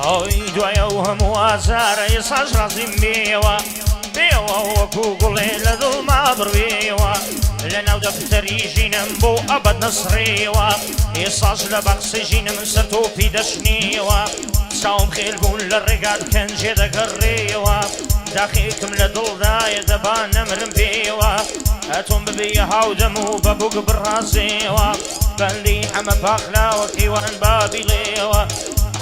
ئەوی دوایە و هەموو ئازارە ئێساش ڕازیم بێوە بێوە وەکو گوڵێ لە دڵما بڕوێوە لە ناو دەفتەری ژینم بۆ ئەبەد نەسڕێوە ئێساش لە بەقسەی ژینم سەر تۆپی دەشنێوە چاوم خێل بوون لە ڕێگات کەنجێ دەگەڕێوە داخێکم لە دڵدایە دەبا نەمرم پێوە ئەتۆم ببێ هاودەم و بە بووک بڕازێوە بەندی هەمە پاخلاوە کەیوان بابیڵێوە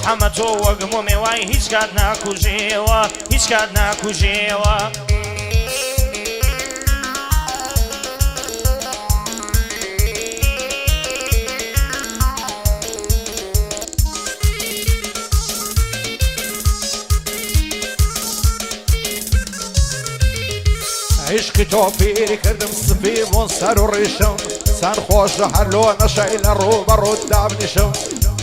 حەمە تۆ وەگم و مێوای هیچ کات ناکوژێوە هیچ کات ناکوژێوە عشقی تۆ پیری کردم سپی بۆن سەر و ڕیشم سەر خۆشە هەرلۆ نەشەی لە ڕوو بەڕوود دابنیشم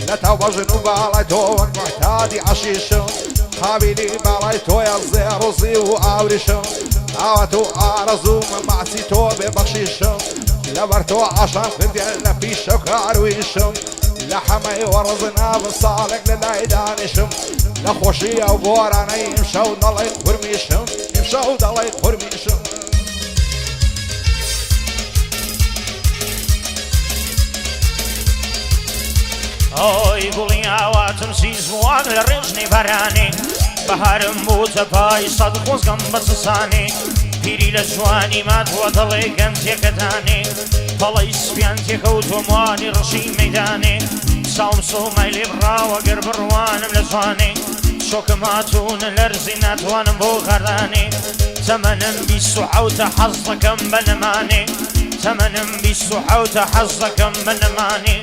لە تەوەژن و باڵای تۆ وەک محتادی عەشیشم خابیلی باڵای تۆیە زێڕ و زی و ئاوریشم ئاوەت و ئارەزوومە ماسی تۆ بێبەخشیشم لەبەر تۆ عەشان کردێن لە پیشە و کارویشم لە حەمەی وەڕزنا بە ساڵێک لە لای دانیشم لە خۆشی ئەو بۆرانەی ئیمشەو دەڵێ خورمیشم ئیمشەو دەڵێ خورمیشم ئۆی گوڵی ئاواتم سیزموان لە ڕێژنی بەرانێ بەهارم بووتە پای سەد خۆزگەم بە سسانێ پیری لە جوانی ماتوە دەڵێ گەنجێکەدانێ پەڵەی سپیان تێکەوتۆ موانی ڕەشی مەیدانێ ساوم سۆمای لێ بڕاوە گەر بڕوانم لە جوانێ شۆکم هاتوونە لەرزی ناتوانم بۆ خەردانێ تەمەنم 27 حەز دەکەم بە نەمانێ تەمەنم 27 حەز دەکەم بە نەمانێ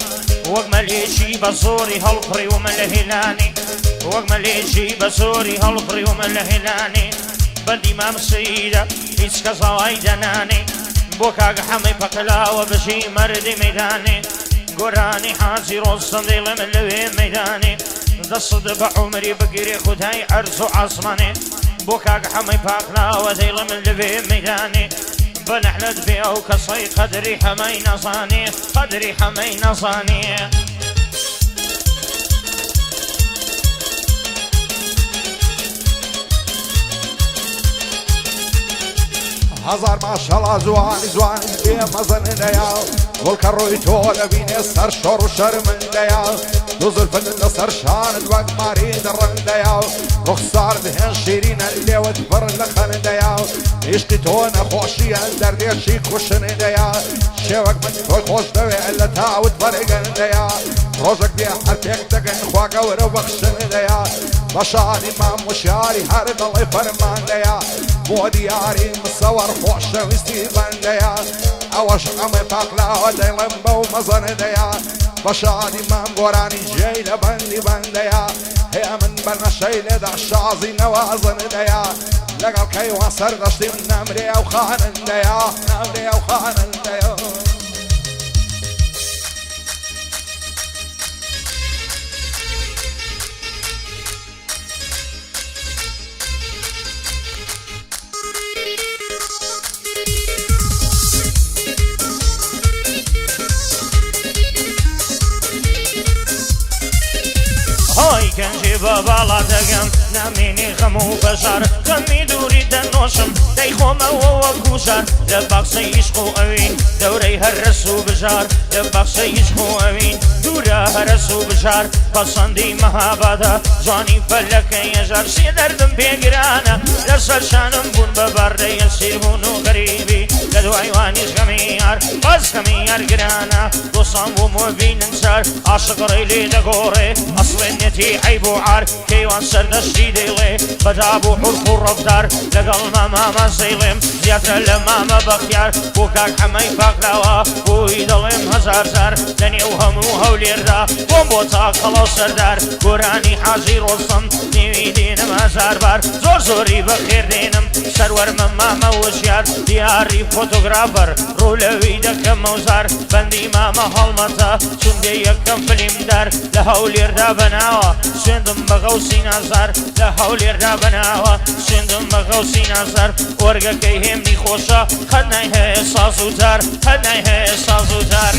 وەک مەلێشی بە زۆری هەڵپڕی ومە لە هێلانێ وەک مەلێشی بە زۆری هەڵپڕی ومە لە هێلانێ بەندی مام سەیدە هیچ کەس هەوای دەنانێ بۆ کاک حەمەی پەکەلاوە بەشی مەردی مەیدانێ گۆرانی حاجی ڕۆستەم دەیڵێ من لەوێ مەیدانێ دەسەد بە عومری بگیرێ خودای عەرز و عەزمانێ بۆ کاک حەمەی پاکلاوە دەیڵێ من لەوێ مەیدانێ بنحلت بێ ئەو کەسەی قەدری حەمەی نەزانێ قەدری حەمەی نەزانێ هەزار ماشەڵا جوانی جوانی بێ مەزەنەیە گوڵکە ڕۆی تۆ دەبینێ سەر شۆڕ و شەرمەندەیە دوو زولفت لەسەر شانت وەک ماری دڕندەیە ڕوخسارت هێن شیرینە لێوت پڕ لە خەندەیە عیشقی تۆ نەخۆشیە دەردێشی کوشندەیە شێوەک من تۆی خۆش دەوێ لە تاوت بەرگەندەیە ڕۆژێک بێ هەر پێک دەگەن خوا گەورە بەخشندەیە بە شادی مام وشیاری هەر دڵی فەرماندەیە بۆ دیاری مسەوەڕ خۆشەویستی بەندەیە ئەوەش ئەمەی پاکلاوە دەیڵێم بەو مەزەنەدەیە بە شادی مام گۆرانی جێی لە بەندی بەندەیە هەیە من بە نەشەی لێدا شازی نەوازەندەیە لەگەڵ کەیوان سەردەشتیم نەمرێ ئەو خانندەیە نەمرێ ئەو خانندەیە هۆی گەنجێ بە باڵا دەگەم نامێنێ غەم و بەژار غەمی دووری دەنۆشم دەیخۆمەوە وەکو ژار لە باخچەی عیشق و ئەوین دەورەی هەر ڕەس و بژار لە باخچەی عیشق و ئەوین دوورە هەرەس و بژار پەسەندی مەهابادە جوانی پەلەکەی هێژار سێ دەردم پێگرانە لەسەر شانم بوون بە بەردەی ئەسیر بوون و غەریبی لە دوای وانیش غەمی یار بەس غەمی یار گرانە دۆستان بۆم وەبینن سار عاشق ڕێی لێ دەگۆڕێ ئەسڵێنێتی عیب و عار کەیوان سەردەشتی دەیڵێ بەدابوو حورق و ڕەفتار لەگەڵ مامە سەیڵێم زیاترە لە مامە بەختیار بۆ کاک حەمەی پاکراوە بۆی دەڵێم هەزار زار لەنێو هەموو هەولێردا بۆم بۆ تاقەڵەو سەردار گۆرانی حاجی ڕۆستەم نێوی دێنم هەزار بار زۆر زۆری بەخێر دێنم سەروەرمە مامە وشیار دیاری فۆتۆگرافەر ڕوولەوی دەکەم مەوزار بەندی مامە هەڵمەتە چونگە یەکەم فلیمدار لە هەولێردا بەناوە سوێندم بە غەوسی نازار لە هەولێردا بەناوە سوێندم بە غەوسی نازار وەرگەکەی هێمنی خۆشە خەنای هەیە ساز و تار خەنای هەیە ساز و تار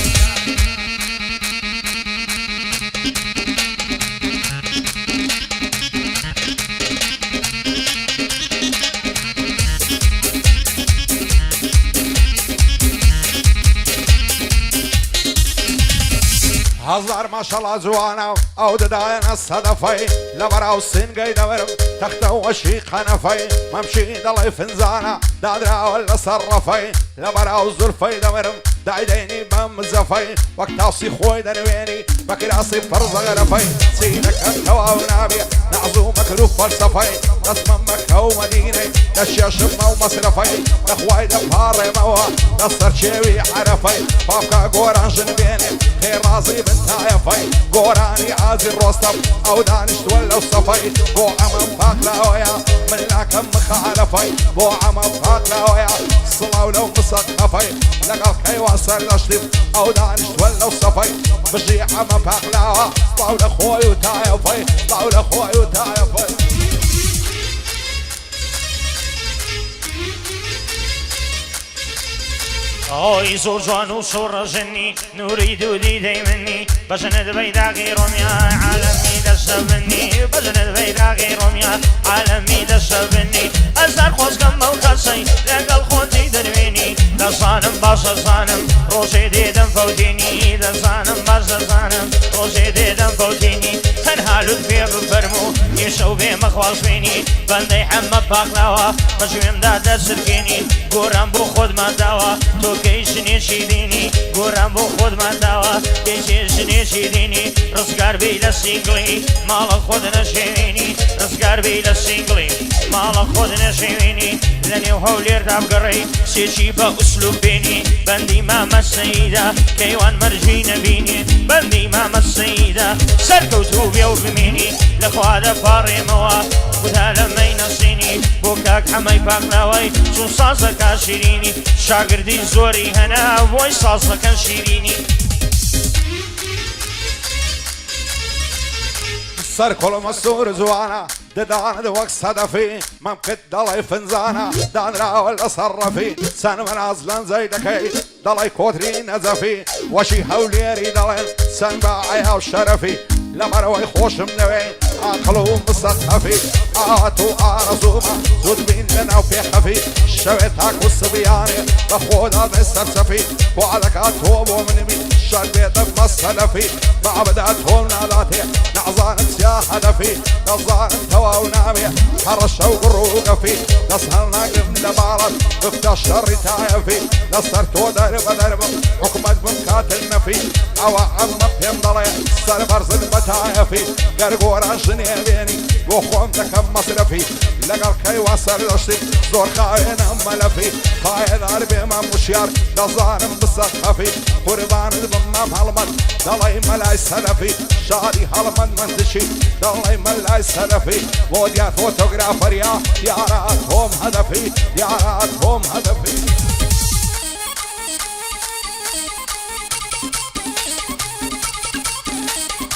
هزار ما شاء الله جوانا او دداينا الصدفي لبراو السنقي دورم تخته وشي قنفي ممشي دلي فنزانا دادرا ولا صرفي لبراو الزلفي دورم دايديني بمزفي وقتاصي خوي دنويني بكراسي فرز غرفي سيدك التوا ونابي نعزو مكروف فلسفي رسم مكة ومديني دشيش ومصرفي اخواي دفاري موا دستر شيوي عرفي بابكا قوران جنبيني خير رازي بنتايا في قوراني عازي الروستب او دانش تولو صفي بو عمم فاقلا ويا من لكم مخالفي بو عمم فاقلا ويا صلاو لو مسقفي لقل كيوان سردشتف او دانش تولو صفي بجي عمم فاقلا طاول اخوي وتايا في طاول اخوي وتايا في اوي زور جوان وصور جني نريد ديدي مني بجند بيدا غيرهم يا عالمي دشبني بجند بيدا غيرهم يا عالمي دشبني ازار خوش كم موكسي لقل خوتي درويني دا صانم باشا صانم روشي ديدم فوتيني دا صانم باشا صانم روشي ديدم فوتيني تنها لطفي بفرمو يشو بي مخواص بيني بندي حمى باقلاوا مجوين دا دسركيني قرام بو خود ما داوا تو كيشني شيديني قرام بو خود ما داوا كيشني شيديني رزقار بيلا سينجلي مال خود نشيني رزقار بيلا سينجلي مال خود نشيني لاني وحولي رداب قري سيشي بأسلوب بيني بندي ماما السيدة كيوان مرجين بيني بندي ماما السيدة سركوتو بيو بميني لخوادة فاري موا ودا لما ينصيني بوكاك حماي باقلاوي شو صاصك عشريني شاقردي زوري هنا بوي صاصك عشريني سر كل مستور زوانا ددان دوك صدفي ممكن دلاي فنزانا دان راول صرفي سن منازلن زيدكي دلاي كوتري نزفي وشي هوليري دلن سن باعيها وشرفي لما روي خوش منوي عقلهم مستخفي آتو آرزوما زود بين لنا وفي حفي شويتك والصبياني بخوضها بالسرسفي وعلك أتوب ومنمي شربيتك مصلفي مع بدأتهم نالاتي نعزان سيا هدفي نظان توا ونامي حرشة وقروق في نسهلنا قم لبارد بفتا الشر تايفي نصرتو درب حكمت بمكاتل نفي أو عمك يمضلي سر برزن بتايفي قرقورا جنيبيني وخوم تكم مصرفي لقل كي وصل رشتي زور خاين ملفي خاين عربي ما مشيار دظالم بالسقفي قربان بمام هلمن دلاي ملاي سلفي شاري هلمن منتشي دلاي ملاي سلفي وديا فوتوغرافر يا راتهم هدفي يا راتهم هدفي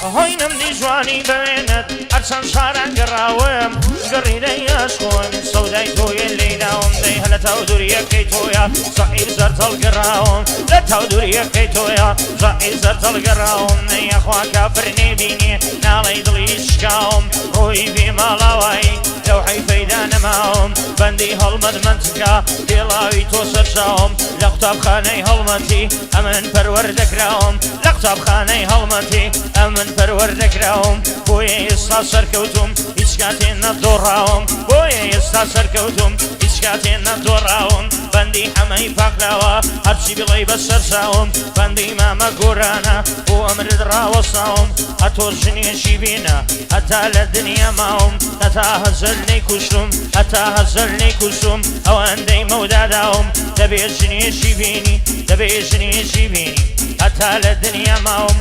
هاينم دي جواني بينت أرسن شارع قراوم قريدي يشخون سوداي توي اللي داوم دي هلا تودوريا كيتويا صعير زرت القراوم لا تودوريا كيتويا صعير زرت القراوم يا اخوا كافرني بيني نالي ضلي شكاوم روي في مالاوي لو حي فيدان معهم بندي هلمد منطقة ديلاوي توسر شاهم لقطاب خاني هلمتي أمن پرورد كراهم لقطاب خاني هلمتي أمن پرورد كراهم بوي يستا سركوتم إشكاتين ندوراهم بوي يستا سركوتم إشكاتين ندوراهم بندي حماي باقلاوا هرشي بلاي بسر ساهم بندي ماما قرانا وأمر درا وصاهم أتورشني شيبينا حتى للدنيا معهم هزلني كشم حتى هزلني كشم او عندي مودادهم تبيشني شيبيني تبيشني شيبيني حتى للدنيا معهم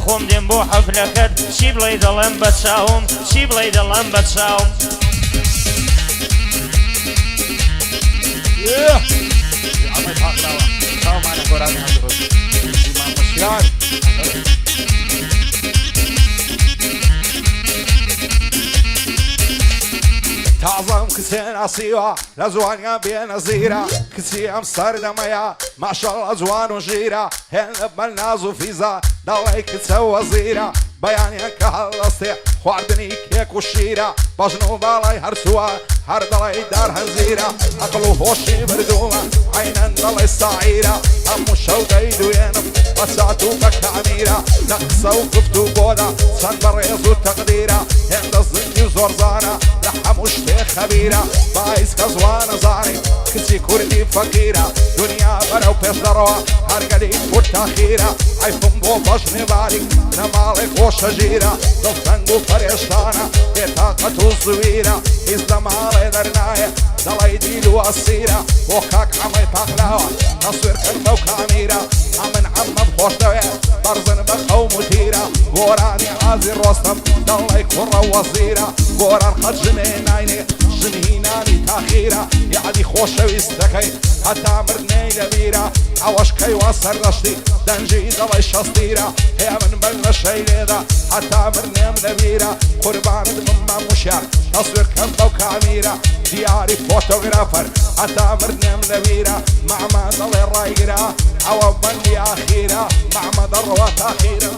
خوم دم بو حفلكت سيب لي دلم بتساهم سيب لي دلم بتساهم يا عمي باقلاوا تاو معنا قراني هندرس امام مشيار تعظم كسين عصيوة لزوانيا بين زيرة كسيام سردميا ما شاء الله زوان وجيرة هن بمناز وفيزا داليك تسوى زيرة بيانيا كهالستي خواردني كيك وشيرة بجنو بالاي هرسوا هر دالي دار هنزيرة أقلو هوشي بردوما عينا دالي السعيرة همو شەودەی دوێنم بەچات و بە کامیرە لە قسە و گفت و بۆدا چەند بەڕێز و تەقدیرە هێندە زنگی و زۆرزانە لە هەموو شتێ خەبیرە باعیس کە زوانە زانی کچی کوردی فەقیرە دنیا بەرەو پێش دەڕەوە هەرگەلی کورد تاخیرە عیفم بۆ بەژنێ باریک نەماڵێک خۆشە ژیرە دڵتەنگ و پەرێشانە بێتاقەت و زویرە هیچ لە ماڵێ دەرنایە دەڵی دیل و ئەسیرە بۆ کاک عەمەی پاخراوە تەسوێرکرد بەو کامیرە ئەمن عەمەم خۆش دەوێت بەرزن بە قەوم و تیرە گۆرانی ئازی ڕۆستەم دەڵی کوڕە وەزیرە گۆران قەت ژنێ ناینێ ژنهینانی تاخیرە یادی خۆشەویستەکەی هەتا مردنەی لەبیرە ئەوەش کەیوە سەردەشتی دەنجی دەڵی شەستیرە هێ من بەر لە شەی لێدا هەتا مردنێم لەبیرە قوربانت من مەموشە تەسوێرکەم بەو کامیرە دیاری فۆتۆگرافەر هەتا مردنێم لەبیرە مەعمە دەڵێ ڕایگرە ئەوە بەندی ئاخیرە مەعمە دەڕەوە تاخیرە